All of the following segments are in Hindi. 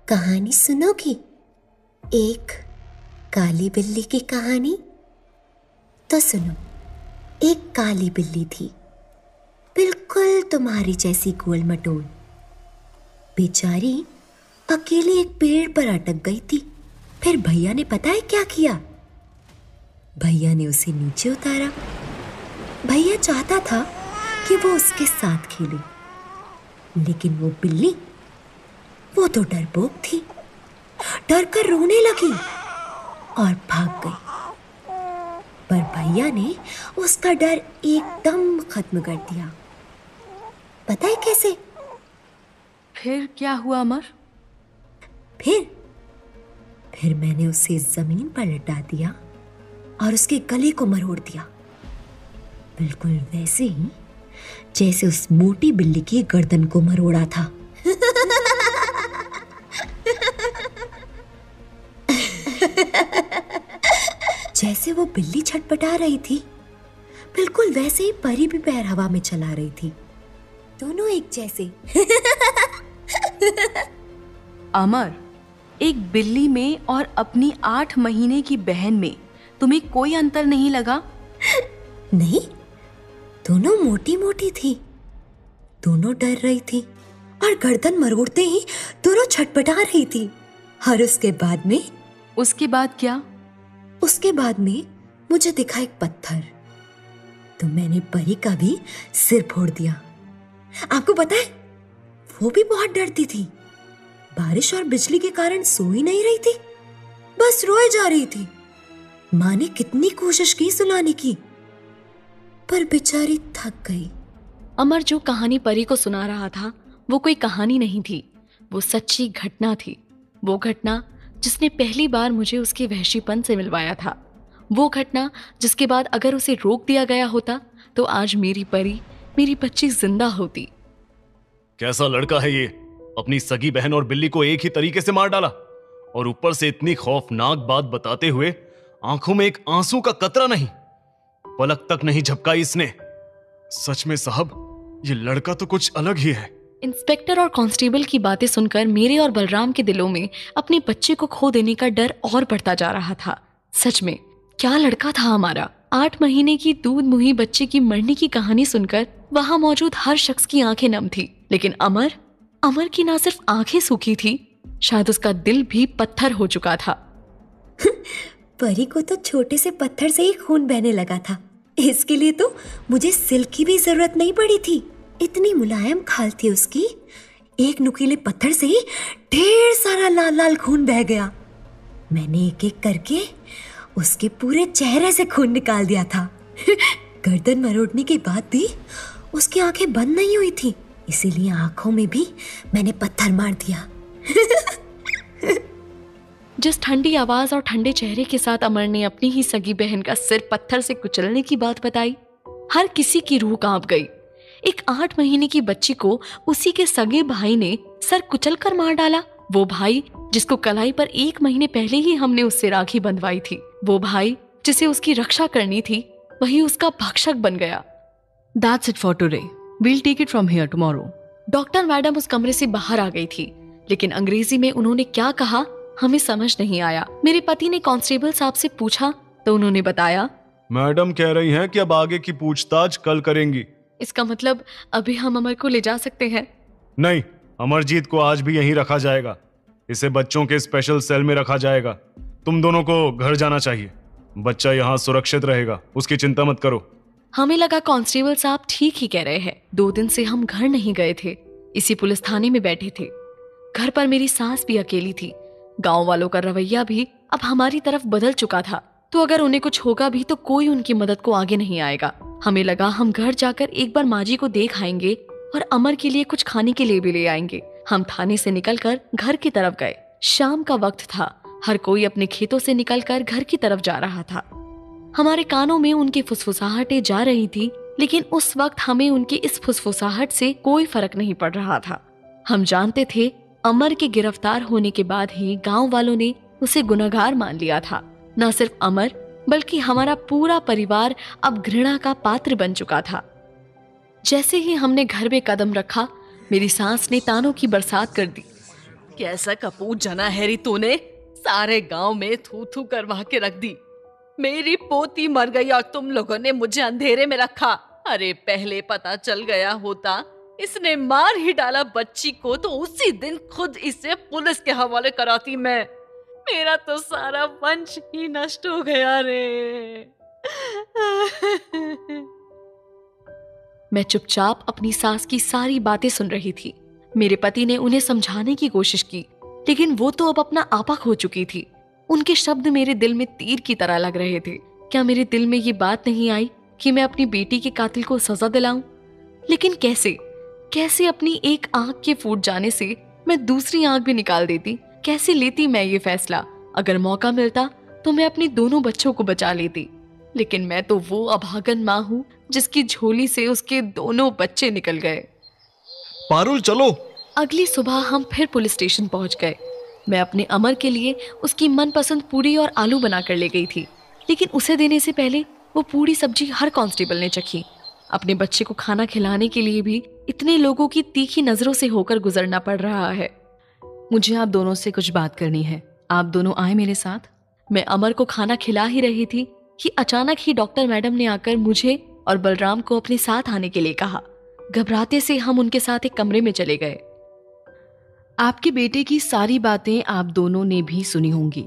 कहानी सुनोगी? एक काली बिल्ली की कहानी। तो सुनो, एक काली बिल्ली थी, बिल्कुल तुम्हारी जैसी गोल मटोल। बेचारी अकेली एक पेड़ पर अटक गई थी। फिर भैया ने पता है क्या किया? भैया ने उसे नीचे उतारा। भैया चाहता था कि वो उसके साथ खेले, लेकिन वो बिल्ली, वो तो डरपोक थी। डर कर रोने लगी और भाग गई। पर भैया ने उसका डर एकदम खत्म कर दिया। पता है कैसे? फिर क्या हुआ अमर? फिर मैंने उसे जमीन पर लटा दिया और उसके गले को मरोड़ दिया, बिल्कुल वैसे ही जैसे उस मोटी बिल्ली की गर्दन को मरोड़ा था। जैसे वो बिल्ली छटपटा रही थी, बिल्कुल वैसे ही परी भी पैर हवा में चला रही थी, दोनों एक जैसे। अमर, एक बिल्ली में और अपनी 8 महीने की बहन में तुम्हें कोई अंतर नहीं लगा? नहीं, दोनों मोटी मोटी थी, दोनों डर रही थी और गर्दन मरोड़ते ही दोनों छटपटा रही थी। और उसके बाद में क्या? उसके बाद में मुझे दिखा एक पत्थर, तो मैंने परी का भी सिर फोड़ दिया। आपको पता है, वो भी बहुत डरती थी। बारिश और बिजली के कारण सो ही नहीं रही थी, बस रोए जा रही थी। माँ ने कितनी कोशिश की सुलाने की, पर बेचारी थक गई। अमर जो कहानी परी को सुना रहा था वो कोई कहानी नहीं थी, वो सच्ची घटना थी। वो घटना जिसने पहली बार मुझे उसके वहशीपन से मिलवाया था। वो घटना जिसके बाद अगर उसे रोक दिया गया होता तो आज मेरी परी, मेरी बच्ची जिंदा होती। कैसा लड़का है ये? अपनी सगी बहन और बिल्ली को एक ही तरीके से मार डाला, और ऊपर से इतनी खौफनाक बात बताते हुए आंखों में एक आंसू का कतरा नहीं, पलक तक नहीं झपकाई इसने। सच में साहब, ये लड़का तो कुछ अलग ही है। इंस्पेक्टर और कांस्टेबल की बातें सुनकर मेरे और बलराम के दिलों में अपने बच्चे को खो देने का डर और बढ़ता जा रहा था। सच में क्या लड़का था हमारा। 8 महीने की दूध मुही बच्चे की मरने की कहानी सुनकर वहां मौजूद हर शख्स की आंखें नम थी, लेकिन अमर की ना सिर्फ आंखें सूखी थी, शायद उसका दिल भी पत्थर हो चुका था। परी को तो छोटे से पत्थर से ही खून बहने लगा था। इसके लिए तो मुझे सिल्क की भी जरूरत नहीं पड़ी थी। इतनी मुलायम खाल थी उसकी, एक नुकीले पत्थर से ही ढेर सारा लाल लाल खून बह गया। मैंने एक एक करके उसके पूरे चेहरे से खून निकाल दिया था। गर्दन मरोड़ने के बाद भी उसकी आंखें बंद नहीं हुई थी, इसीलिए आंखों में भी मैंने पत्थर मार दिया। जिस ठंडी आवाज और ठंडे चेहरे के साथ अमर ने अपनी ही सगी बहन का सिर पत्थर से कुचलने की बात बताई, हर किसी की रूह कांप गई। एक 8 महीने की बच्ची को उसी के सगे भाई ने सर कुचल कर मार डाला। वो भाई जिसको कलाई पर 1 महीने पहले ही हमने उससे राखी बंधवाई थी, वो भाई जिसे उसकी रक्षा करनी थी, वही उसका भक्षक बन गया। That's it for today. We'll take it from here tomorrow. Doctor madam उस कमरे से बाहर आ गई थी, लेकिन अंग्रेजी में उन्होंने क्या कहा हमें समझ नहीं आया। मेरे पति ने कांस्टेबल साहब से पूछा तो उन्होंने बताया, मैडम कह रही हैं कि अब आगे की पूछताछ कल करेंगी। इसका मतलब अभी हम अमर को ले जा सकते हैं? नहीं, अमरजीत को आज भी यहीं रखा जाएगा। इसे बच्चों के स्पेशल सेल में रखा जाएगा। तुम दोनों को घर जाना चाहिए, बच्चा यहाँ सुरक्षित रहेगा, उसकी चिंता मत करो। हमें लगा कांस्टेबल साहब ठीक ही कह रहे हैं। 2 दिन से हम घर नहीं गए थे, इसी पुलिस थाने में बैठे थे। घर पर मेरी सास भी अकेली थी। गांव वालों का रवैया भी अब हमारी तरफ बदल चुका था, तो अगर उन्हें कुछ होगा भी तो कोई उनकी मदद को आगे नहीं आएगा। हमें लगा हम घर जाकर एक बार माँ जी को देख आएंगे और अमर के लिए कुछ खाने के लिए भी ले आएंगे। हम थाने से निकलकर घर की तरफ गए। शाम का वक्त था, हर कोई अपने खेतों से निकलकर घर की तरफ जा रहा था। हमारे कानों में उनकी फुसफुसाहटें जा रही थी, लेकिन उस वक्त हमें उनकी इस फुसफुसाहट से कोई फर्क नहीं पड़ रहा था। हम जानते थे अमर के गिरफ्तार होने के बाद ही गांव वालों ने उसे गुनहगार मान लिया था। न सिर्फ अमर बल्कि हमारा पूरा परिवार अब घृणा का पात्र बन चुका था। जैसे ही हमने घर में कदम रखा, मेरी सांस ने तानों की बरसात कर दी। कैसा कपूत जना है री तूने, सारे गांव में थू थू करवा के रख दी। मेरी पोती मर गई और तुम लोगों ने मुझे अंधेरे में रखा। अरे पहले पता चल गया होता, इसने मार ही डाला बच्ची को, तो उसी दिन खुद इसे पुलिस के हवाले कराती मैं। मेरा तो सारा वंश ही नष्ट हो गया रे। मैं चुपचाप अपनी सास की सारी बातें सुन रही थी। मेरे पति ने उन्हें समझाने की कोशिश की, लेकिन वो तो अब अपना आपा खो चुकी थी। उनके शब्द मेरे दिल में तीर की तरह लग रहे थे। क्या मेरे दिल में ये बात नहीं आई कि मैं अपनी बेटी के कातिल को सजा दिलाऊं? लेकिन कैसे अपनी एक आंख के फूट जाने से मैं दूसरी आंख भी निकाल देती? कैसे लेती मैं ये फैसला? अगर मौका मिलता तो मैं अपने दोनों बच्चों को बचा लेती, लेकिन मैं तो वो अभागन माँ हूँ जिसकी झोली से उसके दोनों बच्चे निकल गए। पारुल चलो। अगली सुबह हम फिर पुलिस स्टेशन पहुंच गए। मैं अपने अमर के लिए उसकी मनपसंद पूरी और आलू बनाकर ले गई थी, लेकिन उसे देने से पहले वो पूरी सब्जी हर कांस्टेबल ने चखी। अपने बच्चे को खाना खिलाने के लिए भी इतने लोगों की तीखी नजरों से होकर गुजरना पड़ रहा है। मुझे आप दोनों से कुछ बात करनी है, आप दोनों आए मेरे साथ। मैं अमर को खाना खिला ही रही थी कि अचानक ही डॉक्टर मैडम ने आकर मुझे और बलराम को अपने साथ आने के लिए कहा। घबराते से हम उनके साथ एक कमरे में चले गए। आपके बेटे की सारी बातें आप दोनों ने भी सुनी होंगी।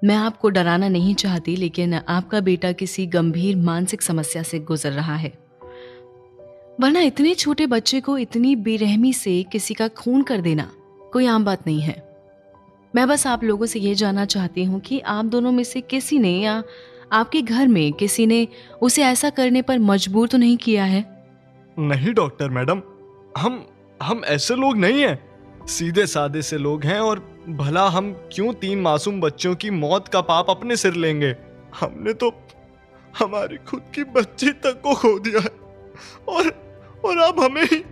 मैं आपको डराना नहीं चाहती, लेकिन आपका बेटा किसी गंभीर मानसिक समस्या से गुजर रहा है, वरना इतने छोटे बच्चे को इतनी बेरहमी से किसी का खून कर देना कोई आम बात नहीं है। मैं बस आप लोगों से ये जानना चाहती हूँ कि आप दोनों में से किसी ने या आपके घर में किसी ने उसे ऐसा करने पर मजबूर तो नहीं किया है? नहीं डॉक्टर मैडम, हम ऐसे लोग नहीं हैं। सीधे सादे से लोग हैं, और भला हम क्यों 3 मासूम बच्चों की मौत का पाप अपने सिर लेंगे? हमने तो हमारी खुद की बच्ची तक को खो दिया है, और अब हमें ही।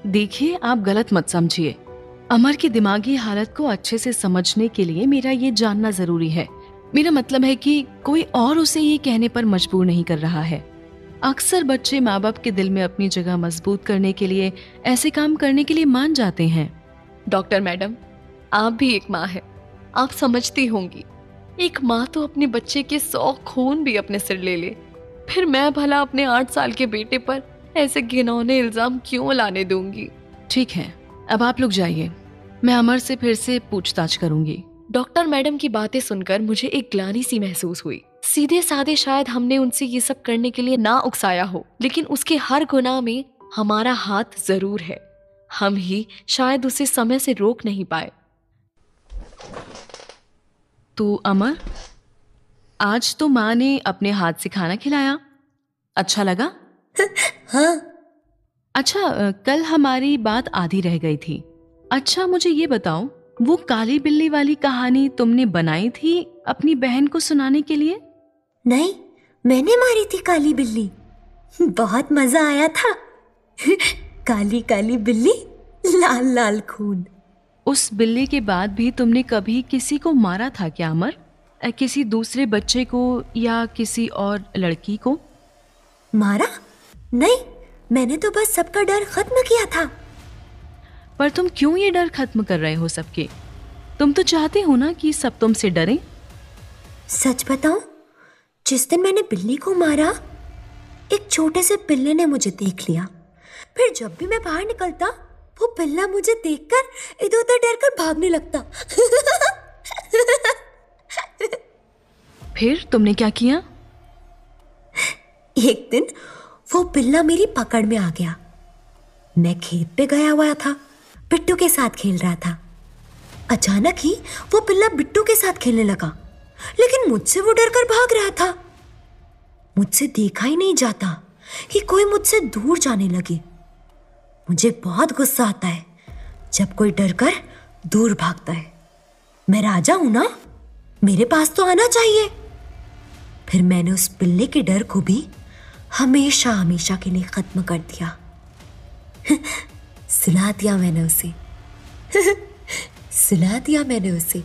देखिए, आप गलत मत समझिए। अमर की दिमागी हालत को अच्छे से समझने के लिए मेरा ये जानना जरूरी है। मेरा मतलब है कि कोई और उसे ये कहने पर मजबूर नहीं कर रहा है। अक्सर बच्चे माँ बाप के दिल में अपनी जगह मजबूत करने के लिए ऐसे काम करने के लिए मान जाते हैं। डॉक्टर मैडम, आप भी एक माँ है, आप समझती होंगी। एक माँ तो अपने बच्चे के 100 खून भी अपने सिर ले ले, फिर मैं भला अपने 8 साल के बेटे पर ऐसे घिनौने इल्जाम क्यों लाने दूंगी? ठीक है, अब आप लोग जाइए, मैं अमर से फिर से पूछताछ करूंगी। डॉक्टर मैडम की बातें सुनकर मुझे एक ग्लानि सी महसूस हुई। सीधे साधे शायद हमने उनसे ये सब करने के लिए ना उकसाया हो, लेकिन उसके हर गुनाह में हमारा हाथ जरूर है। हम ही शायद उसे समय से रोक नहीं पाए। तो अमर, आज तो माँ ने अपने हाथ से खाना खिलाया, अच्छा लगा? हाँ। अच्छा, कल हमारी बात आधी रह गई थी। अच्छा, मुझे ये बताओ, वो काली बिल्ली वाली कहानी तुमने बनाई थी अपनी बहन को सुनाने के लिए? नहीं, मैंने मारी थी काली बिल्ली, बहुत मजा आया था। काली काली बिल्ली, लाल लाल खून। उस बिल्ली के बाद भी तुमने कभी किसी को मारा था क्या अमर? किसी दूसरे बच्चे को या किसी और लड़की को? मारा? नहीं, मैंने तो बस सबका डर खत्म किया था। पर तुम क्यों ये डर खत्म कर रहे हो सबके? तुम तो चाहते हो ना कि सब तुमसे डरें। सच बताऊं, जिस दिन मैंने बिल्ली को मारा, एक छोटे से पिल्ले ने मुझे देख लिया। फिर जब भी मैं बाहर निकलता, वो पिल्ला मुझे देखकर इधर उधर डरकर भागने लगता। फिर तुमने क्या किया? एक दिन वो पिल्ला मेरी पकड़ में आ गया। मैं खेत पे गया हुआ था, बिट्टू के साथ खेल रहा था। अचानक ही वो पिल्ला बिट्टू के साथ खेलने लगा, लेकिन मुझसे वो डरकर भाग रहा था। मुझसे देखा ही नहीं जाता कि कोई मुझसे दूर जाने लगे। मुझे बहुत गुस्सा आता है जब कोई डरकर दूर भागता है। मैं राजा हूं ना, मेरे पास तो आना चाहिए। फिर मैंने उस पिल्ले के डर को भी हमेशा हमेशा के लिए खत्म कर दिया। सुला दिया मैंने उसे। सुला दिया मैंने उसे।